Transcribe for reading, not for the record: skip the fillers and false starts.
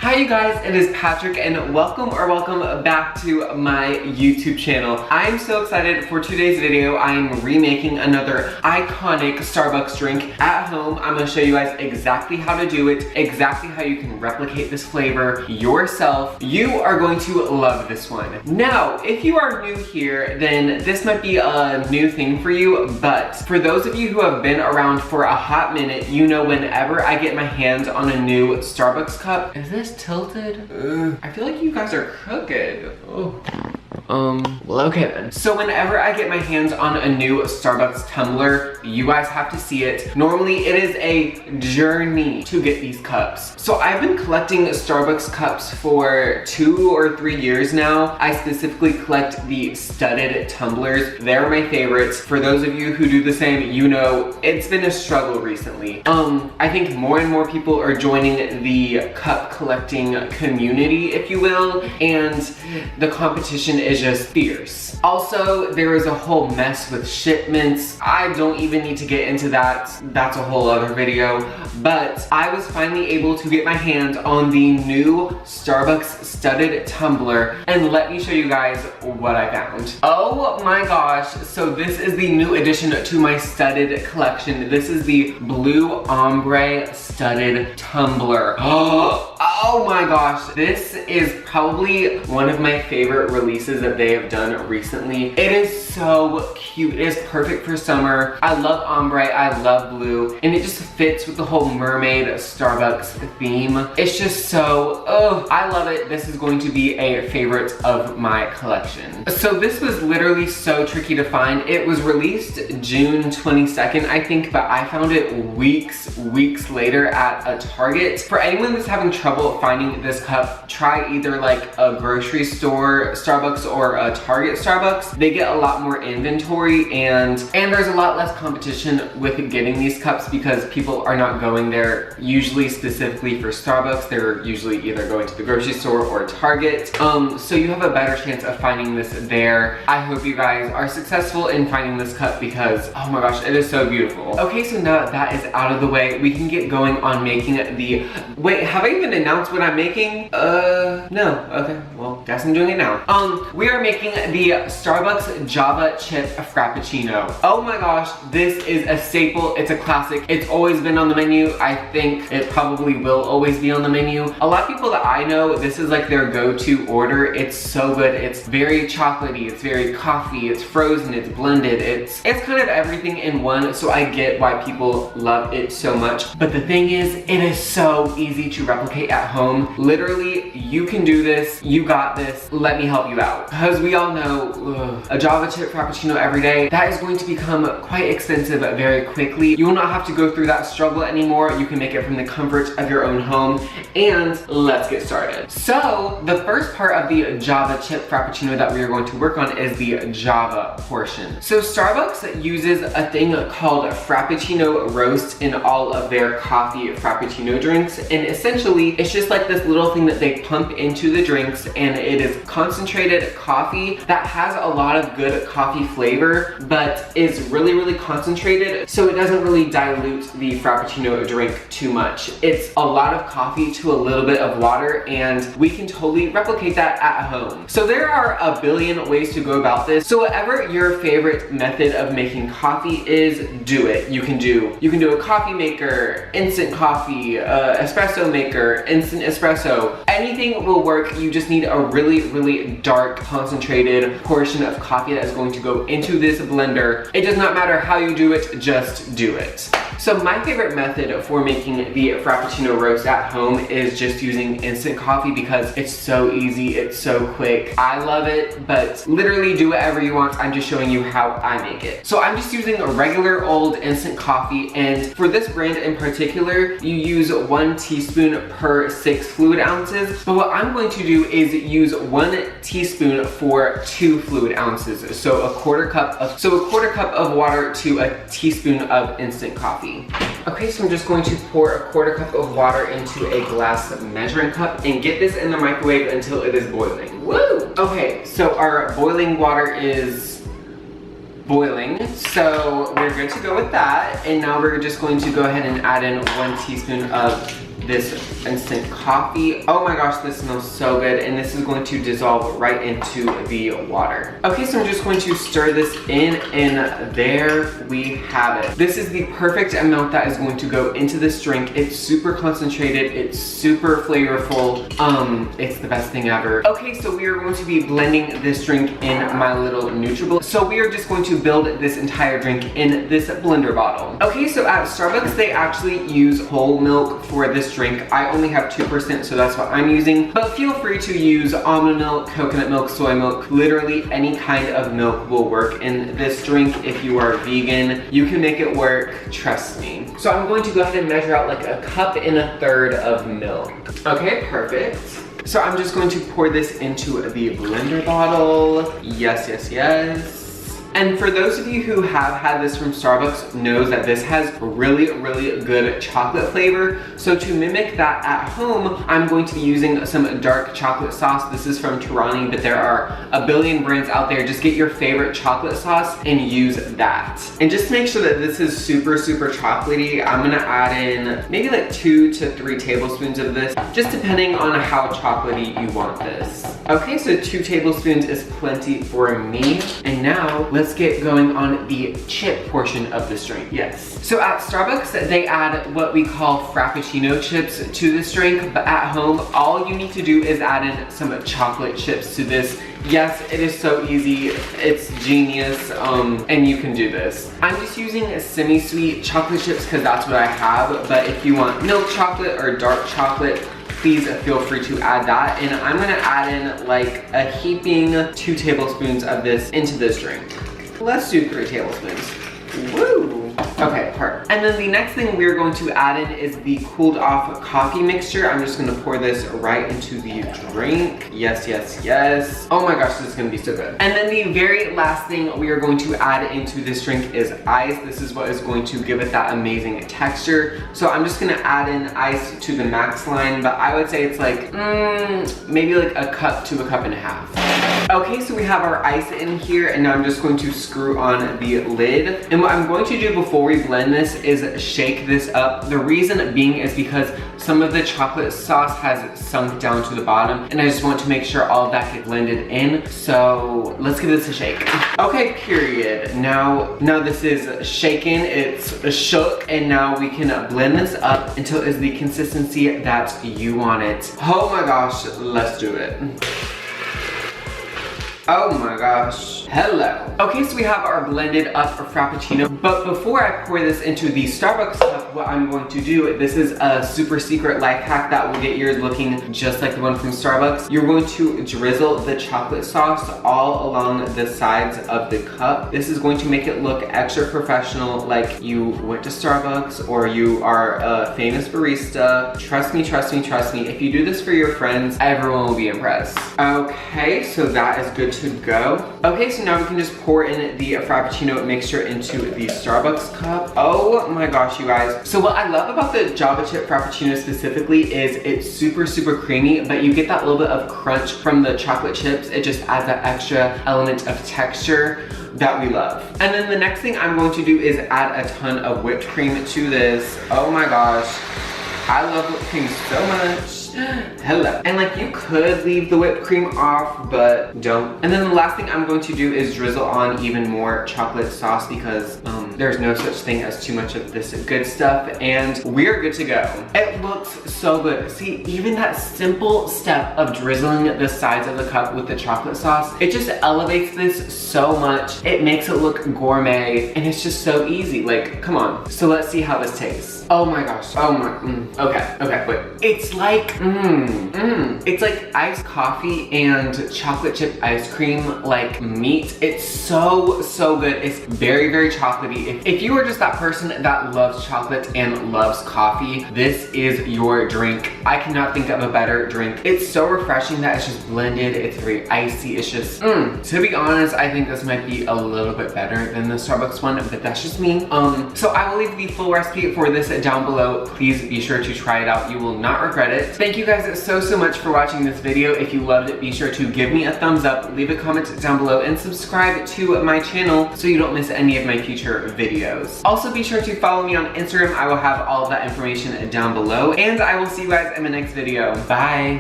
Hi you guys, it is Patrick and welcome back to my YouTube channel. I am so excited for today's video. I am remaking another iconic Starbucks drink at home. I'm gonna show you guys exactly how to do it, exactly how you can replicate this flavor yourself. You are going to love this one. Now, if you are new here, then this might be a new thing for you, but for those of you who have been around for a hot minute, you know whenever I get my hands on a new Starbucks cup, is this tilted? I feel like you guys are crooked. Oh. Well, okay then. So whenever I get my hands on a new Starbucks tumbler, you guys have to see it. Normally it is a journey to get these cups. So I've been collecting Starbucks cups for 2 or 3 years now. I specifically collect the studded tumblers. They're my favorites. For those of you who do the same, you know it's been a struggle recently. I think more and more people are joining the cup collecting community, if you will, and the competition is just fierce. Also, there is a whole mess with shipments. I don't even need to get into that. That's a whole other video. But I was finally able to get my hands on the new Starbucks studded tumbler, and let me show you guys what I found. Oh my gosh, so this is the new addition to my studded collection. This is the blue ombre studded tumbler. Oh my gosh, this is probably one of my favorite releases that they have done recently. It is so cute. It is perfect for summer. I love ombre, I love blue, and it just fits with the whole mermaid Starbucks theme. It's just so, I love it. This is going to be a favorite of my collection. So this was literally so tricky to find. It was released June 22nd, I think, but I found it weeks later at a Target. For anyone that's having trouble finding this cup, try either like a grocery store Starbucks or a Target Starbucks. They get a lot more inventory and there's a lot less competition with getting these cups because people are not going there usually specifically for Starbucks. They're usually either going to the grocery store or Target. So you have a better chance of finding this there. I hope you guys are successful in finding this cup because, oh my gosh, it is so beautiful. Okay, so now that that is out of the way, we can get going on making the, wait, have I even announced what I'm making? No, okay, well, guess I'm doing it now. We are making the Starbucks Java Chip Frappuccino. Oh my gosh, this is a staple. It's a classic. It's always been on the menu. I think it probably will always be on the menu. A lot of people that I know, this is like their go-to order. It's so good. It's very chocolatey. It's very coffee. It's frozen. It's blended. It's kind of everything in one, so I get why people love it so much. But the thing is, it is so easy to replicate at home. Literally, you can do this. You got this. Let me help you out. Because we all know a Java chip Frappuccino every day, that is going to become quite expensive very quickly. You will not have to go through that struggle anymore. You can make it from the comfort of your own home. And let's get started. So the first part of the Java chip Frappuccino that we are going to work on is the Java portion. So Starbucks uses a thing called Frappuccino roast in all of their coffee Frappuccino drinks. And essentially, it's just like this little thing that they pump into the drinks, and it is concentrated coffee that has a lot of good coffee flavor, but is really concentrated, so it doesn't really dilute the Frappuccino drink too much. It's a lot of coffee to a little bit of water, and we can totally replicate that at home. So there are a billion ways to go about this. So whatever your favorite method of making coffee is, do it. You can do a coffee maker, instant coffee, espresso maker, instant espresso. Anything will work. You just need a really dark concentrated portion of coffee that is going to go into this blender. It does not matter how you do it, just do it. So my favorite method for making the Frappuccino roast at home is just using instant coffee because it's so easy, it's so quick. I love it, but literally do whatever you want. I'm just showing you how I make it. So I'm just using a regular old instant coffee, and for this brand in particular, you use 1 teaspoon per 6 fluid ounces. But what I'm going to do is use 1 teaspoon for 2 fluid ounces. So a quarter cup of water to a teaspoon of instant coffee. Okay, so I'm just going to pour a quarter cup of water into a glass measuring cup and get this in the microwave until it is boiling. Woo! Okay, so our boiling water is boiling, so we're good to go with that. And now we're just going to go ahead and add in 1 teaspoon of this instant coffee. Oh my gosh, this smells so good. And this is going to dissolve right into the water. Okay, so I'm just going to stir this in, and there we have it. This is the perfect amount that is going to go into this drink. It's super concentrated, it's super flavorful. It's the best thing ever. Okay, so we are going to be blending this drink in my little NutriBullet. So we are just going to build this entire drink in this blender bottle. Okay, so at Starbucks, they actually use whole milk for this drink. I only have 2%, so that's what I'm using. But feel free to use almond milk, coconut milk, soy milk. Literally any kind of milk will work in this drink. If you are vegan, you can make it work, trust me. So I'm going to go ahead and measure out like a cup and a third of milk. Okay, perfect. So I'm just going to pour this into the blender bottle. Yes, yes, yes. And for those of you who have had this from Starbucks knows that this has really, really good chocolate flavor. So to mimic that at home, I'm going to be using some dark chocolate sauce. This is from Tirani, but there are a billion brands out there. Just get your favorite chocolate sauce and use that. And just to make sure that this is super, super chocolatey, I'm gonna add in maybe like 2 to 3 tablespoons of this, just depending on how chocolatey you want this. Okay, so 2 tablespoons is plenty for me. And now let's get going on the chip portion of this drink. Yes. So at Starbucks, they add what we call Frappuccino Chips to this drink, but at home, all you need to do is add in some chocolate chips to this. Yes, it is so easy. It's genius, and you can do this. I'm just using semi-sweet chocolate chips because that's what I have, but if you want milk chocolate or dark chocolate, please feel free to add that. And I'm gonna add in like a heaping 2 tablespoons of this into this drink. Let's do 3 tablespoons. Woo! Okay, perfect. And then the next thing we're going to add in is the cooled off coffee mixture. I'm just gonna pour this right into the drink. Yes, yes, yes. Oh my gosh, this is gonna be so good. And then the very last thing we are going to add into this drink is ice. This is what is going to give it that amazing texture. So I'm just gonna add in ice to the max line, but I would say it's like, maybe like a cup to a cup and a half. Okay, so we have our ice in here, and now I'm just going to screw on the lid. And what I'm going to do before we blend this is shake this up. The reason being is because some of the chocolate sauce has sunk down to the bottom, and I just want to make sure all of that gets blended in. So let's give this a shake. Okay, period. Now this is shaken, it's shook, and now we can blend this up until it is the consistency that you want it. Oh my gosh, let's do it. Oh my gosh, hello. Okay, so we have our blended up Frappuccino, but before I pour this into the Starbucks cup, what I'm going to do, this is a super secret life hack that will get yours looking just like the one from Starbucks. You're going to drizzle the chocolate sauce all along the sides of the cup. This is going to make it look extra professional, like you went to Starbucks or you are a famous barista. Trust me, trust me, trust me. If you do this for your friends, everyone will be impressed. Okay, so that is good to go. Okay, so now we can just pour in the Frappuccino mixture into the Starbucks cup. Oh my gosh, you guys. So what I love about the Java Chip Frappuccino specifically is it's super, super creamy, but you get that little bit of crunch from the chocolate chips. It just adds that extra element of texture that we love. And then the next thing I'm going to do is add a ton of whipped cream to this. Oh my gosh. I love whipped cream so much. Hello. And like you could leave the whipped cream off, but don't. And then the last thing I'm going to do is drizzle on even more chocolate sauce because there's no such thing as too much of this good stuff, and we're good to go. It looks so good. See, even that simple step of drizzling the sides of the cup with the chocolate sauce, it just elevates this so much. It makes it look gourmet, and it's just so easy. Like, come on. So let's see how this tastes. Oh my gosh. Oh my, okay, wait. It's like, it's like iced coffee and chocolate chip ice cream, like meat. It's so, so good. It's very, very chocolatey. If you are just that person that loves chocolate and loves coffee, this is your drink. I cannot think of a better drink. It's so refreshing that it's just blended. It's very icy. It's just, to be honest, I think this might be a little bit better than the Starbucks one, but that's just me. So I will leave the full recipe for this down below. Please be sure to try it out. You will not regret it. Thank Thank you guys so much for watching this video. If you loved it, be sure to give me a thumbs up, leave a comment down below, and subscribe to my channel so you don't miss any of my future videos. Also, be sure to follow me on Instagram. I will have all of that information down below, and I will see you guys in my next video. Bye.